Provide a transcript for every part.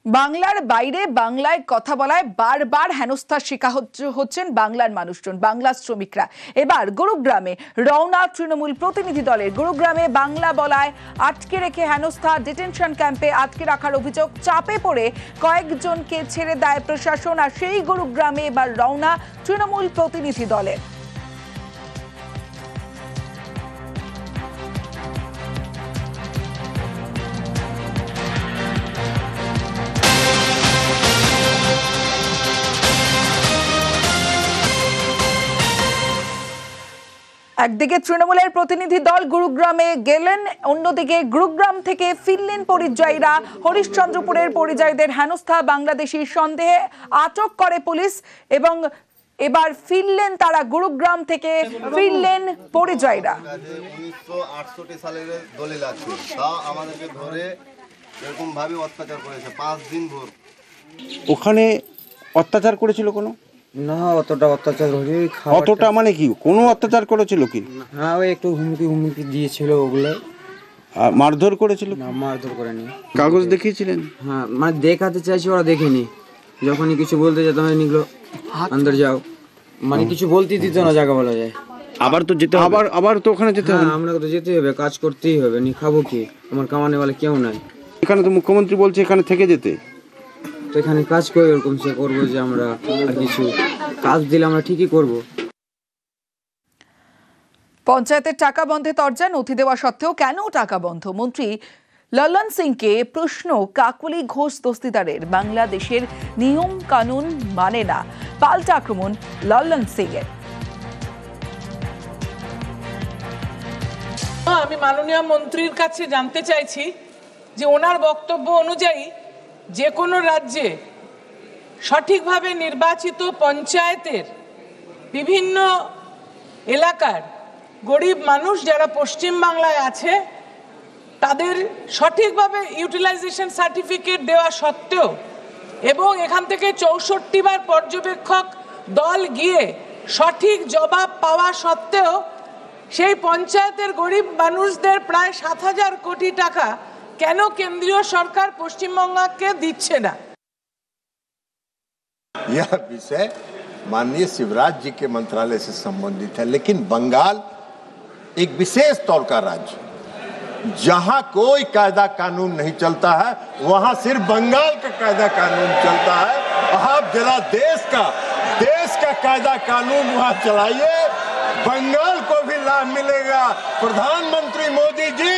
বাংলার বাইরে বাংলায় কথা বলায় বারবার হেনস্থার শিকার হচ্ছেন বাংলার মানুষজন, বাংলার শ্রমিকরা। এবার গুরুগ্রামে রওনা তৃণমূল প্রতিনিধি দলের। গুরুগ্রামে বাংলা বলায় আটকে রেখে হেনস্থা, ডিটেনশন ক্যাম্পে আটকে রাখার অভিযোগ, চাপে পড়ে কয়েকজনকে ছেড়ে দেয় প্রশাসন। আর সেই গুরুগ্রামে এবার রওনা তৃণমূল প্রতিনিধি দলের। একদিকে তৃণমূলের প্রতিনিধি দল গুরুগ্রামে গেলেন, অন্যদিকে গুরুগ্রাম থেকে ফিরলেন পরিযায়ীরা। হরিশ্চন্দ্রপুরের পরিযায়ীদের হেনস্থা, বাংলাদেশি সন্দেহে আটক করে পুলিশ এবং এবার ফিরলেন তারা। গুরুগ্রাম থেকে ফিরলেন পরিযায়ীরা। 1968 সালের দলিল আছে, তা আমাদেরকে ধরে এরকম ভাবে অত্যাচার করেছে 5 দিন ভোর। ওখানে অত্যাচার করেছিল কোনো? না, অতটা অত্যাচার হয়নি। অতটা মানে কি, কোনো অত্যাচার করেছিল কি? হ্যাঁ, ওই একটু হুমকি দিয়েছিল, ওগুলো। আর মারধর করেছিল? না, মারধর করেনি। কাগজ দেখিয়েছিলেন? হ্যাঁ, মানে দেখাতে চাইছি, ওরা দেখেনি। যখনই কিছু বলতে যেতাম, নিকলো আন্দর যাও, মানে কিছু বলতে দিত না, জায়গা বলা যায়। আবার তো যেতে হবে, আবার তো ওখানে যেতে হবে। আমরা তো যেতে হবে, কাজ করতেই হবে, নি খাবো কি, আমার কামানে বলে কেউ নাই। এখানে তো মুখ্যমন্ত্রী বলছে এখানে থেকে যেতে। তো এখানে কাজ করে ওরকম সে করবো যে আমরা আর কিছু কাজ দিলে আমরা ঠিকই করবো। পঞ্চায়েতের টাকা বন্ধে তরজা, নথি দেওয়া সত্ত্বেও কেন টাকা বন্ধ? মন্ত্রী লল্লন সিংকে প্রশ্ন কাকলি ঘোষ দস্তিদারের। বাংলাদেশের নিয়ম কানুন মানে না, পাল্টা আক্রমণ লল্লন সিং এর। আমি মাননীয় মন্ত্রীর কাছে জানতে চাইছি যে ওনার বক্তব্য অনুযায়ী যে কোনো রাজ্যে সঠিকভাবে নির্বাচিত পঞ্চায়েতের বিভিন্ন এলাকার গরিব মানুষ যারা পশ্চিম বাংলায় আছে তাদের সঠিকভাবে ইউটিলাইজেশন সার্টিফিকেট দেওয়া সত্ত্বেও এবং এখান থেকে 64 বার পর্যবেক্ষক দল গিয়ে সঠিক জবাব পাওয়া সত্ত্বেও সেই পঞ্চায়েতের গরিব মানুষদের প্রায় 7,000 কোটি টাকা কেন কেন্দ্রীয় সরকার পশ্চিমবঙ্গকে দিচ্ছে না? यह विषय माननीय शिवराज जी के मंत्रालय से संबंधित है, लेकिन बंगाल एक विशेष तौर का राज्य, जहां कोई कायदा कानून नहीं चलता है, वहां सिर्फ बंगाल का कायदा कानून चलता है। आप जरा देश का कायदा कानून वहां चलाइए, बंगाल को भी लाभ मिलेगा। प्रधानमंत्री मोदी जी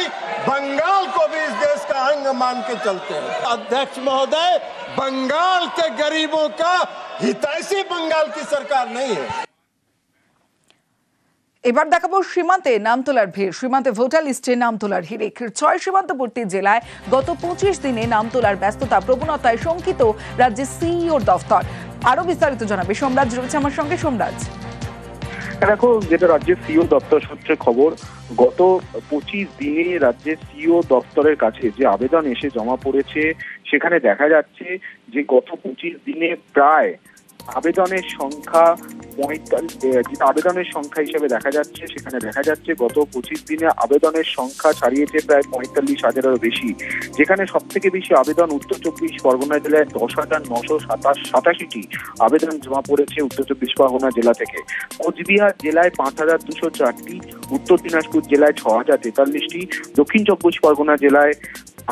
बंगाल को भी इस देश का अंग मान के चलते हैं। अध्यक्ष महोदय, बंगाल के गरीबों का हितैषी बंगाल की सरकार नहीं है। এবার দেখাবো সীমান্তে নাম তোলার ভিড়। সীমান্তে ভোটার লিস্টে নাম তোলার হিড়িক। 6 সীমান্তবর্তী জেলায় গত 25 দিনে নাম তোলার ব্যস্ততা, প্রবণতায় শঙ্কিত রাজ্যের সিইওর দফতর। আরো বিস্তারিত জানাবে সোমরাজ, রয়েছে আমার সঙ্গে। সোমরাজ, দেখো, যেটা রাজ্যের সিইও দপ্তর সূত্রে খবর, গত 25 দিনে রাজ্যের সিইও দপ্তরের কাছে যে আবেদন এসে জমা পড়েছে, সেখানে দেখা যাচ্ছে যে গত 25 দিনে প্রায় আবেদনের সংখ্যা 45, আবেদনের সংখ্যা হিসেবে দেখা যাচ্ছে, সেখানে দেখা যাচ্ছে গত 25 দিনে আবেদনের সংখ্যা ছাড়িয়েছে প্রায় 45,000-এরও বেশি। যেখানে সব থেকে বেশি আবেদন উত্তর 24 পরগনা জেলায় 10,987টি আবেদন জমা পড়েছে উত্তর 24 পরগনা জেলা থেকে। কোচবিহার জেলায় 5,204টি, উত্তর দিনাজপুর জেলায় 6,043টি, দক্ষিণ 24 পরগনা জেলায়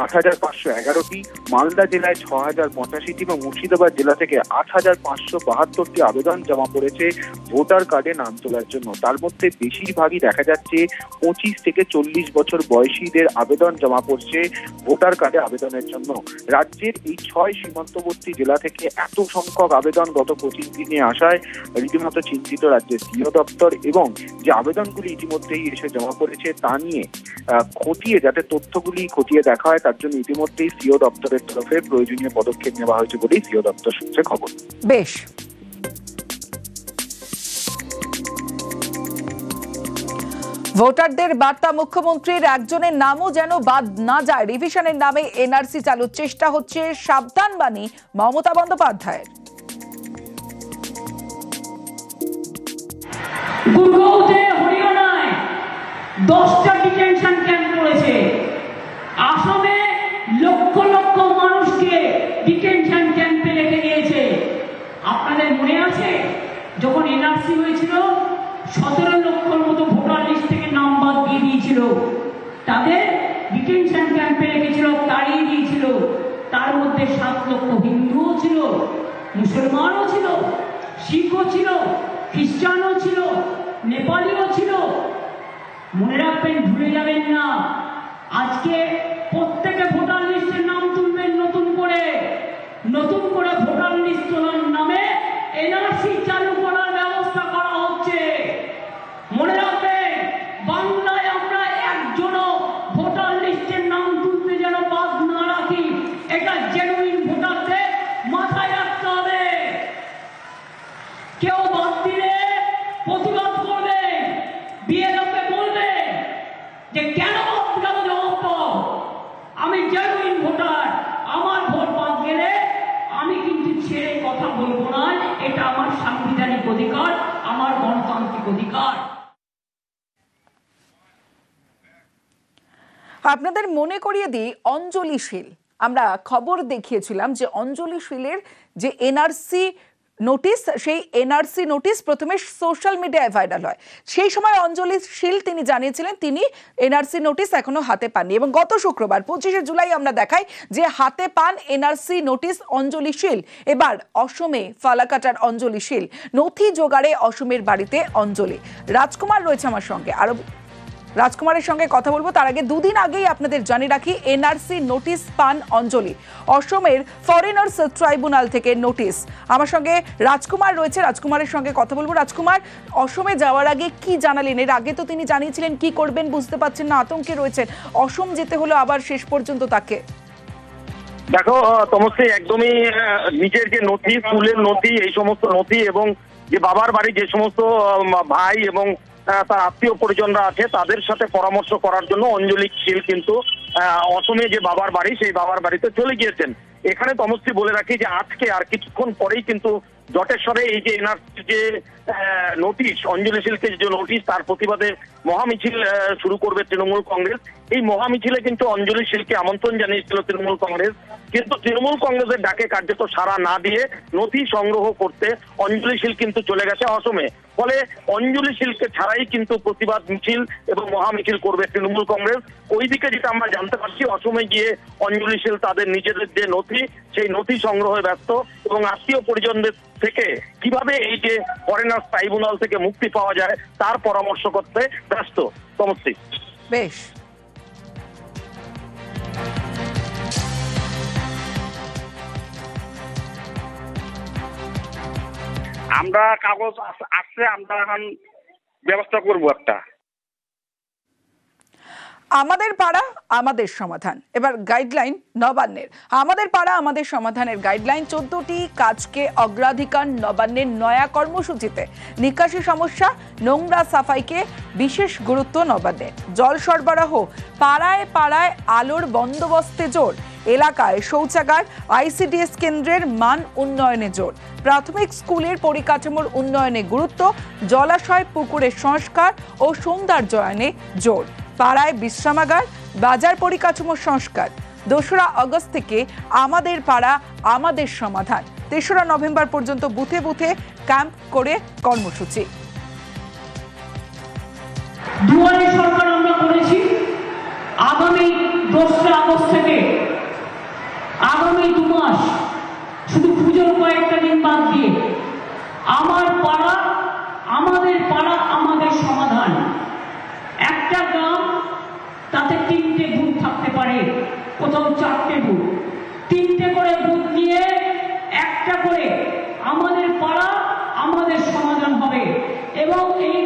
8,511টি, মালদা জেলায় 6,085টি এবং মুর্শিদাবাদ জেলা থেকে 8,572টি আবেদন জমা পড়েছে ভোটার কার্ডে নাম তোলার জন্য। তার মধ্যে বেশিরভাগই দেখা যাচ্ছে 25 থেকে 40 বছর বয়সীদের আবেদন জমা পড়ছে ভোটার কার্ডে আবেদনের জন্য। রাজ্যের এই 6 সীমান্তবর্তী জেলা থেকে এত সংখ্যক আবেদন গত 25 দিনে আসায় রীতিমতো চিন্তিত রাজ্যের সিইও দপ্তর, এবং যে আবেদনগুলি ইতিমধ্যেই এসে জমা পড়েছে তা নিয়ে খতিয়ে, যাতে তথ্যগুলি খতিয়ে দেখা হয়, তার জন্য ইতিমধ্যেই সিইও দপ্তরের তরফে প্রয়োজনীয় পদক্ষেপ নেওয়া হয়েছে বলেই সিইও দপ্তর সূত্রে খবর। বেশ। ভোটারদের বার্তা, মুখ্যমন্ত্রীর একজনের নামও যেন বাদ না যায়। রিভিশনের নামে এনআরসি চালুর চেষ্টা হচ্ছে, সাবধান বাণী মমতা বন্দ্যোপাধ্যায়ের। হরিয়ানায় 10টা ডিটেনশন ক্যাম্প করেছে। আসামে লক্ষ লক্ষ মানুষকে 7 লক্ষ হিন্দুও ছিল, মুসলমানও ছিল, শিখও ছিল, খ্রিস্টানও ছিল, নেপালিও ছিল। মনে রাখবেন, ভুলে যাবেন না, আজকে প্রত্যেকে ভোটার লিস্টের নাম তুলবেন নতুন করে ভোটার লিস্ট তোলার নামে এনআরসি চালু করার ব্যবস্থা করা হচ্ছে। মনে রাখবেন, বাংলায় আমরা একজনও ভোটার লিস্টের নাম তুলতে যেন বাদ না রাখি, এটা জেনুইন ভোটারদের মাথায় রাখতে হবে। কেউ বাদ দিলে প্রতিবাদ করবে, বিএলওকে বলবে যে কেন বাদ দিলাম, জবাব দাও। আমি জেনুইন ভোটার, আমার ভোট বাদ গেলে আমি কিন্তু ছেড়ে কথা বলবো না। এটা আমার সাংবিধানিক অধিকার, আমার গণতান্ত্রিক অধিকার। আপনাদের মনে করিয়ে দিই, অঞ্জলি শীল, আমরা খবর দেখিয়েছিলাম যে অঞ্জলি শীলের যে এনআরসি নোটিশ, সেই এনআরসি নোটিশ প্রথমে সোশ্যাল মিডিয়ায় ভাইরাল হয়। সেই সময় অঞ্জলি শীল তিনি জানিয়েছিলেন তিনি এনআরসি নোটিশ এখনো হাতে পাননি, এবং গত শুক্রবার 25শে জুলাই আমরা দেখাই যে হাতে পান এনআরসি নোটিশ অঞ্জলি শীল। এবার অসমে ফালাকাটার অঞ্জলি শীল, নথি জোগাড়ে অসমের বাড়িতে অঞ্জলি। রাজকুমার রয়েছে আমার সঙ্গে, আরো রাজকুমারের সঙ্গে কথা বলবো। তার আগে দুদিন আগেই আপনাদের জানিয়ে রাখি, এনআরসি নোটিশ পান অঞ্জলি, অসমের ফরেনার্স ট্রাইব্যুনাল থেকে নোটিশ। আমার সঙ্গে রাজকুমার রয়েছে, রাজকুমারের সঙ্গে কথা বলবো। রাজকুমার, অসমে যাওয়ার আগে কি জানালেন? এর আগে তো তিনি জানিয়েছিলেন কি করবেন বুঝতে পারছেন না, আতঙ্কে রয়েছেন, অসম যেতে হলো আবার শেষ পর্যন্ত তাকে। দেখো তমশ্রী, একদমই নিজের যে নথি, স্কুলের নথি, এই সমস্ত নথি এবং যে বাবার বাড়ি যে সমস্ত ভাই এবং তার আত্মীয় পরিজনরা আছে তাদের সাথে পরামর্শ করার জন্য অঞ্জলি শীল কিন্তু অসমে যে বাবার বাড়ি, সেই বাবার বাড়িতে চলে গিয়েছেন। এখানে তমশ্রী বলে রাখি যে আজকে আর কিছুক্ষণ পরেই কিন্তু জটেশ্বরে এই যে এনআরসি যে নোটিশ, অঞ্জলি শীলকে যে নোটিশ, তার প্রতিবাদে মহামিছিল শুরু করবে তৃণমূল কংগ্রেস। এই মহামিছিলে কিন্তু অঞ্জলি শীলকে আমন্ত্রণ জানিয়েছিল তৃণমূল কংগ্রেস, কিন্তু তৃণমূল কংগ্রেসের ডাকে কার্যত সাড়া না দিয়ে নথি সংগ্রহ করতে অঞ্জলি শীল কিন্তু চলে গেছে অসমে। ফলে অঞ্জলি শীলকে ছাড়াই কিন্তু প্রতিবাদ মিছিল এবং মহামিছিল করবে তৃণমূল কংগ্রেস। ওইদিকে যেটা আমরা জানতে পারছি, অসমে গিয়ে অঞ্জলি শীল তাদের নিজেদের যে নথি, সেই নথি সংগ্রহে ব্যস্ত এবং আত্মীয় পরিজনদের থেকে কিভাবে এই যে ফরেনার্স ট্রাইব্যুনাল থেকে মুক্তি পাওয়া যায় তার পরামর্শ করতে ব্যস্ত। তমশ্রী, বেশ, আমরা কাগজ আসছে, আমরা এখন ব্যবস্থা করবো একটা। আমাদের পাড়া আমাদের সমাধান, এবার গাইডলাইন নবান্নের। আমাদের পাড়া আমাদের সমাধানের গাইডলাইন, 14টি কাজকে অগ্রাধিকার নবান্নের নয়া কর্মসূচিতে। নিকাশি সমস্যা, নোংরা সাফাইকে বিশেষ গুরুত্ব নবান্নের। জল সরবরাহ, পাড়ায় পাড়ায় আলোর বন্দোবস্তে জোর। এলাকায় শৌচাগার, আইসিডিএস কেন্দ্রের মান উন্নয়নে জোর। প্রাথমিক স্কুলের পরিকাঠামোর উন্নয়নে গুরুত্ব। জলাশয়, পুকুরের সংস্কার ও সৌন্দর্যায়নে জোর। পাড়ায় বিশ্রামাগার, বাজার পরিকাঠামোর সংস্কার। 2রা আগস্ট থেকে আমাদের পাড়া আমাদের সমাধান, 3রা নভেম্বর পর্যন্ত বুথে বুথে ক্যাম্প করে কর্মসূচি। দুয়ারে সরকার আমরা করেছি। আগামী 2রা আগস্ট থেকে আগামী 2 মাস, শুধু পুজোর কয়েকটা দিন বাদ দিয়ে, আমার পাড়া আমাদের পাড়া আমাদের সমাধান। একটা গ্রাম, তাতে 3টে বুথ থাকতে পারে, কোথাও 4টে বুথ, 3টে করে বুথ নিয়ে একটা করে আমাদের পাড়া আমাদের সমাধান হবে। এবং এই